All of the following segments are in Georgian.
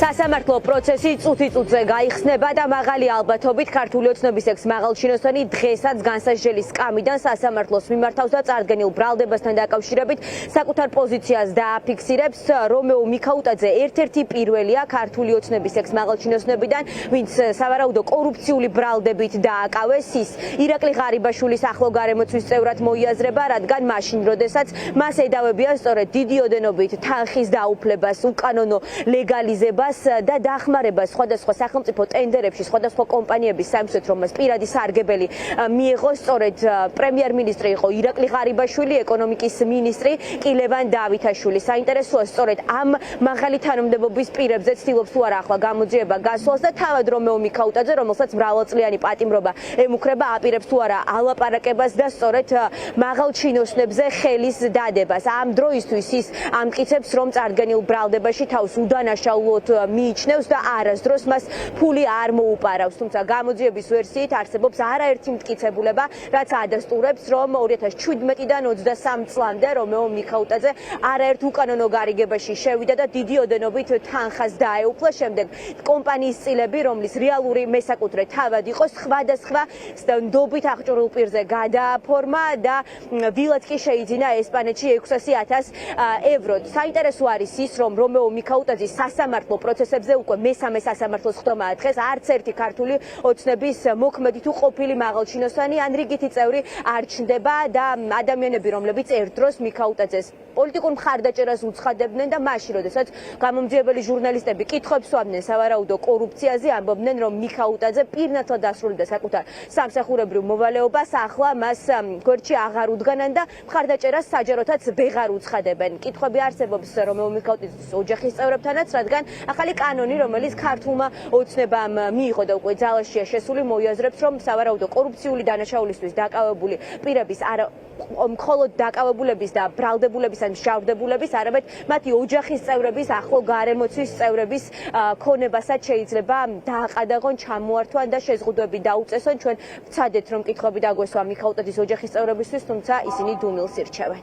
სასამართლო პროცესი წუთი-წუთზე გაიხსნება და მაღალი ალბათობით ქართული ოცნების ექს-მაღალჩინოსანი დღესაც განსაჯდელი სკამიდან სასამართლოს მიმართავს და წარდგენილ ბრალდებასთან დაკავშირებით საკუთარ პოზიციას დააფიქსირებს. რომეო მიქაუტაძე ერთ-ერთი პირველია ქართული ოცნების ექს-მაღალჩინოსნებიდან, ვინც სავარაუდო კორუფციული ბრალდებით დააკავეს. ის ირაკლი ღარიბაშვილის ახლო გარემოცვის წევრად მოიაზრება, რადგან მაშინ, როდესაც მას ედავებიან სწორედ დიდი ოდენობით თანხის დაუფლებას, უკანონო ლეგალიზებას და დახმარებას სხვადასხვა სახელმწიფო ტენდერებში, სხვადასხვა კომპანიების სამსვეთ, რომ მას პირადი სარგებელი მიიღო. სწორედ პრემიერ-მინისტრი იყო ირაკლი ღარიბაშვილი, ეკონომიკის მინისტრი კი ლევან დავითაშვილი. საინტერესოა სწორედ ამ მაღალი თანამდებობის პირებზე ცდილობს თუ არა ახლა გამოძიება გასვლას და თავად რომეო მიქაუტაძე, რომელსაც მრავალწლიანი პატიმრობა ემუქრება, აპირებს თუ არა ალაპარაკებას და სწორედ მაღალჩინოსნებზე ხელის დადებას. ამ დროისთვის ის ამტკიცებს, რომ წარდგენილ ბრალდებაში თავს უდანაშაულოდ მიიჩნევს და არასდროს მას ფული არ მოუპარავს. თუმცა გამოძიების ვერსიით არსებობს არაერთი მტკიცებულება, რაც ადასტურებს, რომ 2017-დან 23 წლამდე რომეო მიქაუტაძე არაერთ უკანონო გარიგებაში შევიდა და დიდი ოდენობით თანხას დაეუფლა. შემდეგ კომპანიის წილები, რომლის რეალური მესაკუთრე თავად იყო, სხვადასხვა ნდობით აღჭურვილ პირზე გადააფორმა და ვილად კი შეიძინა ესპანეთში 600,000 ევროდ. საინტერესო არის ის, რომ რომეო მიქაუტაძის სასამართლო პროცესებზე უკვე მესამე სასამართლოს ხდომაა დღეს. არც ერთი ქართული ოცნების მოქმედი თუ ყოფილი მაღალჩინოსანი ან რიგითი წევრი არ ჩნდება და ადამიანები, რომლებიც ერთ დროს მიქაუტაძეს პოლიტიკურ მხარდაჭერას უცხადებდნენ და მაშინ, როდესაც გამომძიებელი ჟურნალისტები კითხვებს სვამდნენ სავარაუდო კორუფციაზე, ამბობდნენ, რომ მიქაუტაძე პირნათლად ასრულებდა საკუთარ სამსახურებრივ მოვალეობას, ახლა მას გვერდში აღარ უდგანან და მხარდაჭერას საჯაროთაც ვეღარ უცხადებენ. კითხვები არსებობს რომეო მიქაუტაძის ოჯახის წევრებთანაც, რადგან ახალი კანონი, რომელიც ქართულმა ოცნებამ მიიღო და უკვე ძალაშია შესული, მოიაზრებს, რომ სავარაუდო კორუფციული დანაშაულისთვის დაკავებული პირების არა მხოლოდ დაკავებულების და ბრალდებულების ან მშავდებულების, არამედ მათი ოჯახის წევრების, ახლო გარემოცვის წევრების ქონებასაც შეიძლება დააყადაღონ, ჩამოართვან და შეზღუდვები დაუწესონ. ჩვენ ვცადეთ, რომ კითხვები დაგვესვა მიქაუტაძის ოჯახის წევრებისთვის, თუმცა ისინი დუმილს ირჩევენ.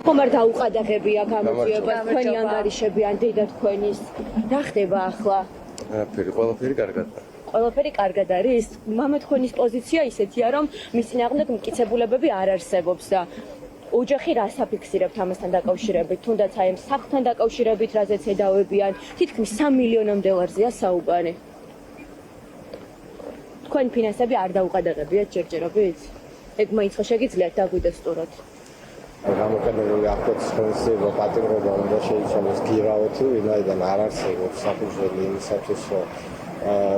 ხომ არ დაუყადაღებია გამოძიება, თქვენი ანგარიშები ან დედა თქვენის. რა ხდება ახლა? ყველაფერი კარგად. ყველაფერი კარგად არის? მამა თქვენის პოზიცია ისეთია, რომ მის წინააღმდეგ მტკიცებულებები არ არსებობს და ოჯახი რას აფიქსირებთ ამასთან დაკავშირებით, თუნდაც აი ამ სახლთან დაკავშირებით, რაზეც ედავებიან, თითქმის 3 მილიონამდე ლარზეა საუბარი. თქვენ ფინანსები არ დაუყადაღებიათ ჯერჯერობით? ეგ მაინც ხო შეგიძლიათ დაგვიდესტუროთ? გამოყენებული აღკვეცილება პატიმრობა უნდა შეიცვალოს გირავეთი, ვინაიდან არ არსებობს საფუძველი იმისათვის, რომ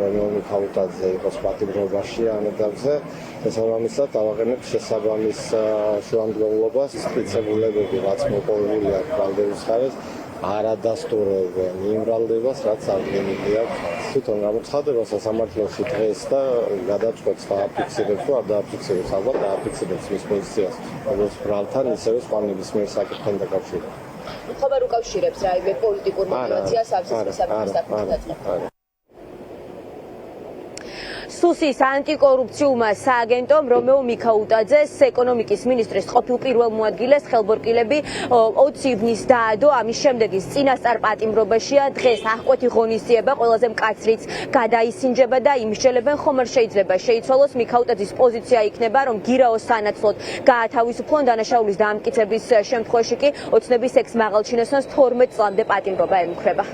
რომეო მიქაუტაძე იყოს პატიმრობაში ანედავზე. შესაბამისად, ავაყენებ შესაბამის შუამდგომლობას, მტკიცებულებები, რაც მოპოვებული აქვს ბრალდების ხარეს, არ ადასტურებენ იმ ბრალდებას, რაც აღდგენილი აქვს. თვითონ გამოცხადება სასამართლოში დღეს და გადაწყვეტს დააფიქსირებს თუ არ დააფიქსირებს, ალბათ დააფიქსირებს მის პოზიციას, როგორც ბრალთან, ისევე სხვა ნებისმიერ საკითხთან დაკავშირებით. ხომ არ უკავშირებს რაიმე პოლიტიკურ мотиваციას ამ საკითხის დაწყებასთან? სუსის ანტიკორუფციულმა სააგენტომ რომეო მიქაუტაძეს ეკონომიკის მინისტრის ყოფილ პირველ მოადგილეს ხელბორკილები 20 ივნის დაადო. ამის შემდეგ ის წინასწარ პატიმრობაშია. დღეს აღკვეთი ღონისძიება ყველაზე მკაცრიც გადაისინჯება და იმსჯელებენ, ხომ არ შეიძლება შეიცვალოს. მიქაუტაძის პოზიცია იქნება, რომ გირაოს სანაცვლოდ გაათავისუფლონ, დანაშაულის დამტკიცების შემთხვევაში კი ოცნების ექს-მაღალჩინოსნს 12 წლამდე პატიმრობა ემუქრება.